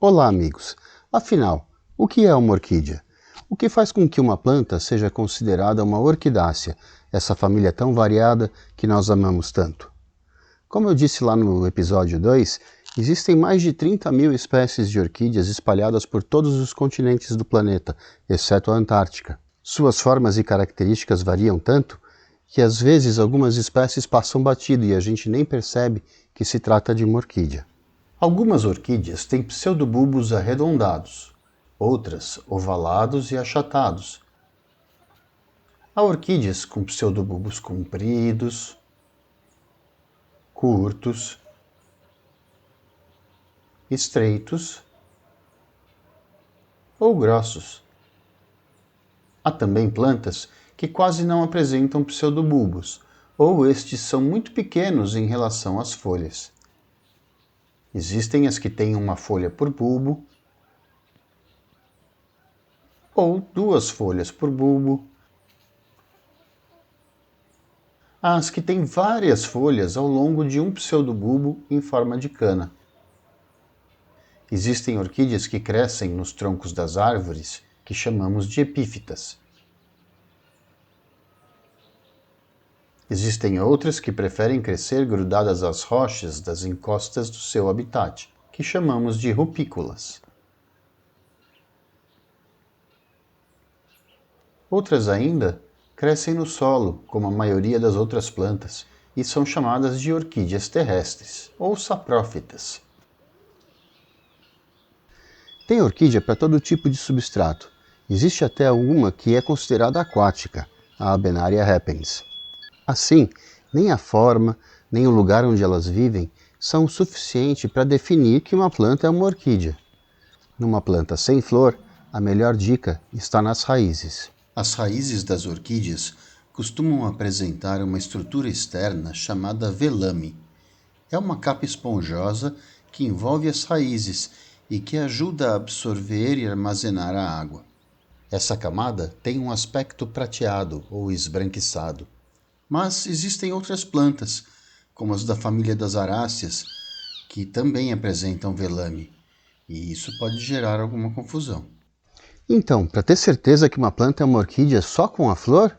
Olá, amigos! Afinal, o que é uma orquídea? O que faz com que uma planta seja considerada uma orquidácea, essa família tão variada que nós amamos tanto? Como eu disse lá no episódio 2, existem mais de 30 mil espécies de orquídeas espalhadas por todos os continentes do planeta, exceto a Antártica. Suas formas e características variam tanto que às vezes algumas espécies passam batido e a gente nem percebe que se trata de uma orquídea. Algumas orquídeas têm pseudobulbos arredondados, outras ovalados e achatados. Há orquídeas com pseudobulbos compridos, curtos, estreitos ou grossos. Há também plantas que quase não apresentam pseudobulbos, ou estes são muito pequenos em relação às folhas. Existem as que têm uma folha por bulbo, ou 2 folhas por bulbo. Há as que têm várias folhas ao longo de um pseudobulbo em forma de cana. Existem orquídeas que crescem nos troncos das árvores, que chamamos de epífitas. Existem outras que preferem crescer grudadas às rochas das encostas do seu habitat, que chamamos de rupícolas. Outras ainda crescem no solo, como a maioria das outras plantas, e são chamadas de orquídeas terrestres, ou saprófitas. Tem orquídea para todo tipo de substrato. Existe até uma que é considerada aquática, a Abenaria repens. Assim, nem a forma, nem o lugar onde elas vivem são o suficiente para definir que uma planta é uma orquídea. Numa planta sem flor, a melhor dica está nas raízes. As raízes das orquídeas costumam apresentar uma estrutura externa chamada velame. É uma capa esponjosa que envolve as raízes e que ajuda a absorver e armazenar a água. Essa camada tem um aspecto prateado ou esbranquiçado. Mas existem outras plantas, como as da família das aráceas, que também apresentam velame, e isso pode gerar alguma confusão. Então, para ter certeza que uma planta é uma orquídea só com a flor?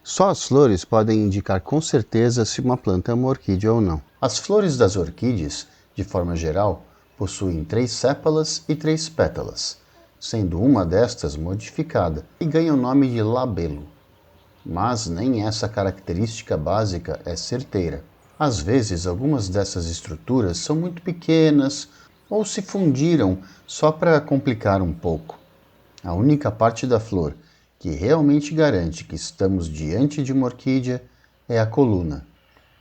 Só as flores podem indicar com certeza se uma planta é uma orquídea ou não. As flores das orquídeas, de forma geral, possuem 3 sépalas e 3 pétalas, sendo uma destas modificada e ganha o nome de labelo. Mas nem essa característica básica é certeira. Às vezes, algumas dessas estruturas são muito pequenas ou se fundiram só para complicar um pouco. A única parte da flor que realmente garante que estamos diante de uma orquídea é a coluna,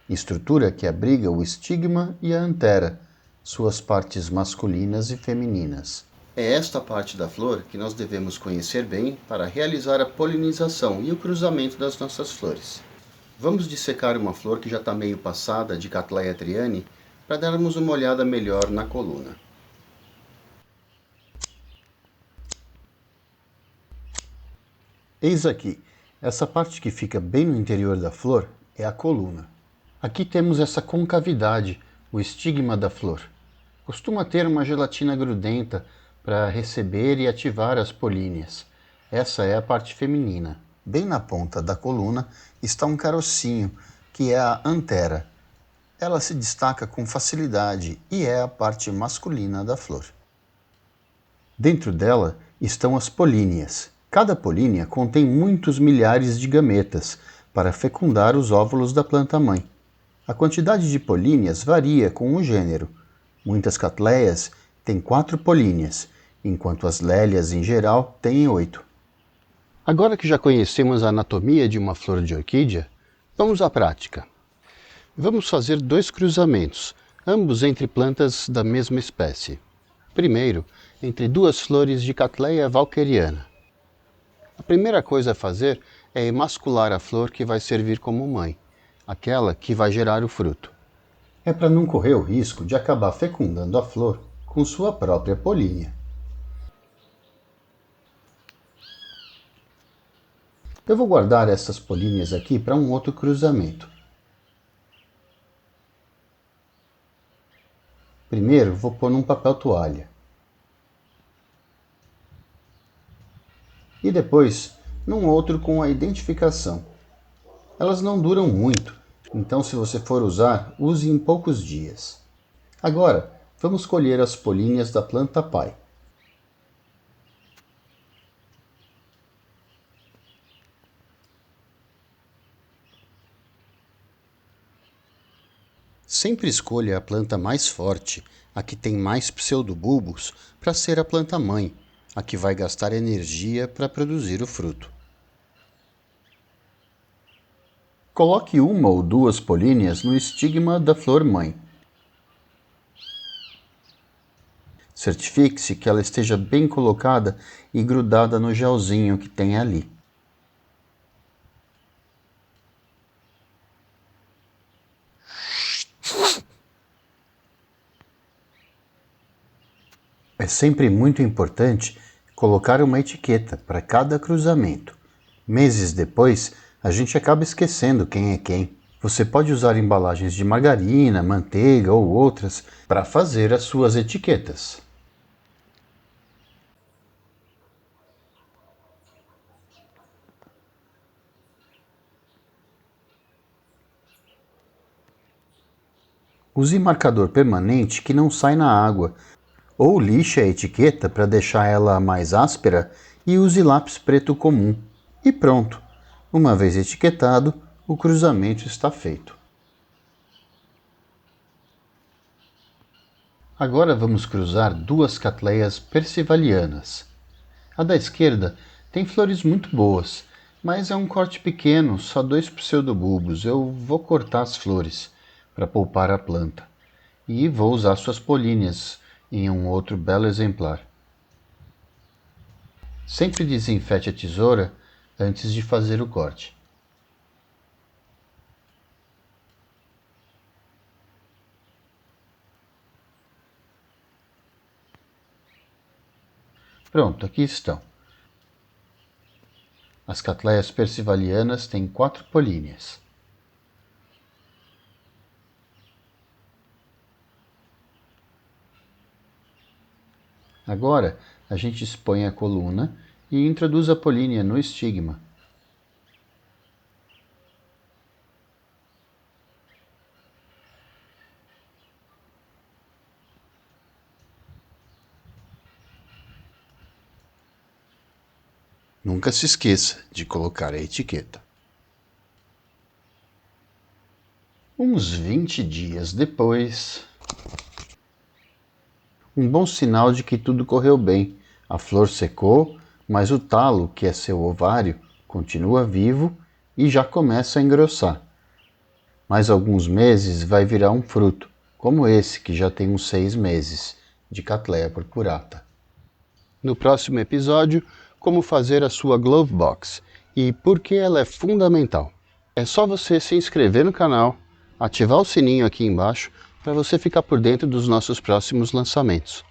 estrutura que abriga o estigma e a antera, suas partes masculinas e femininas. É esta parte da flor que nós devemos conhecer bem para realizar a polinização e o cruzamento das nossas flores. Vamos dissecar uma flor que já está meio passada de Cattleya triani para darmos uma olhada melhor na coluna. Eis aqui, essa parte que fica bem no interior da flor é a coluna. Aqui temos essa concavidade, o estigma da flor. Costuma ter uma gelatina grudenta para receber e ativar as políneas. Essa é a parte feminina. Bem na ponta da coluna está um carocinho, que é a antera. Ela se destaca com facilidade e é a parte masculina da flor. Dentro dela estão as políneas. Cada polínea contém muitos milhares de gametas para fecundar os óvulos da planta-mãe. A quantidade de políneas varia com o gênero. Muitas cattleyas têm 4 políneas, enquanto as lélias em geral têm 8. Agora que já conhecemos a anatomia de uma flor de orquídea, vamos à prática. Vamos fazer 2 cruzamentos, ambos entre plantas da mesma espécie. Primeiro, entre 2 flores de Cattleya walkeriana. A primeira coisa a fazer é emascular a flor que vai servir como mãe, aquela que vai gerar o fruto. É para não correr o risco de acabar fecundando a flor com sua própria polínea. Eu vou guardar essas políneas aqui para um outro cruzamento. Primeiro, vou pôr num papel toalha. E depois, num outro com a identificação. Elas não duram muito, então se você for usar, use em poucos dias. Agora, vamos colher as políneas da planta pai. Sempre escolha a planta mais forte, a que tem mais pseudobulbos, para ser a planta mãe, a que vai gastar energia para produzir o fruto. Coloque uma ou duas políneas no estigma da flor mãe. Certifique-se que ela esteja bem colocada e grudada no gelzinho que tem ali. É sempre muito importante colocar uma etiqueta para cada cruzamento. Meses depois, a gente acaba esquecendo quem é quem. Você pode usar embalagens de margarina, manteiga ou outras para fazer as suas etiquetas. Use marcador permanente que não sai na água, ou lixe a etiqueta para deixar ela mais áspera e use lápis preto comum. E pronto! Uma vez etiquetado, o cruzamento está feito. Agora vamos cruzar duas catleias persivalianas. A da esquerda tem flores muito boas, mas é um corte pequeno, só 2 pseudobulbos. Eu vou cortar as flores para poupar a planta. E vou usar suas políneas em um outro belo exemplar. Sempre desinfete a tesoura antes de fazer o corte. Pronto, aqui estão. As catleias persivalianas têm 4 políneas. Agora, a gente expõe a coluna e introduz a polínea no estigma. Nunca se esqueça de colocar a etiqueta. Uns 20 dias depois, um bom sinal de que tudo correu bem. A flor secou, mas o talo, que é seu ovário, continua vivo e já começa a engrossar. Mais alguns meses vai virar um fruto, como esse que já tem uns 6 meses, de Cattleya purpurata. No próximo episódio, como fazer a sua glove box e por que ela é fundamental. É só você se inscrever no canal, ativar o sininho aqui embaixo para você ficar por dentro dos nossos próximos lançamentos.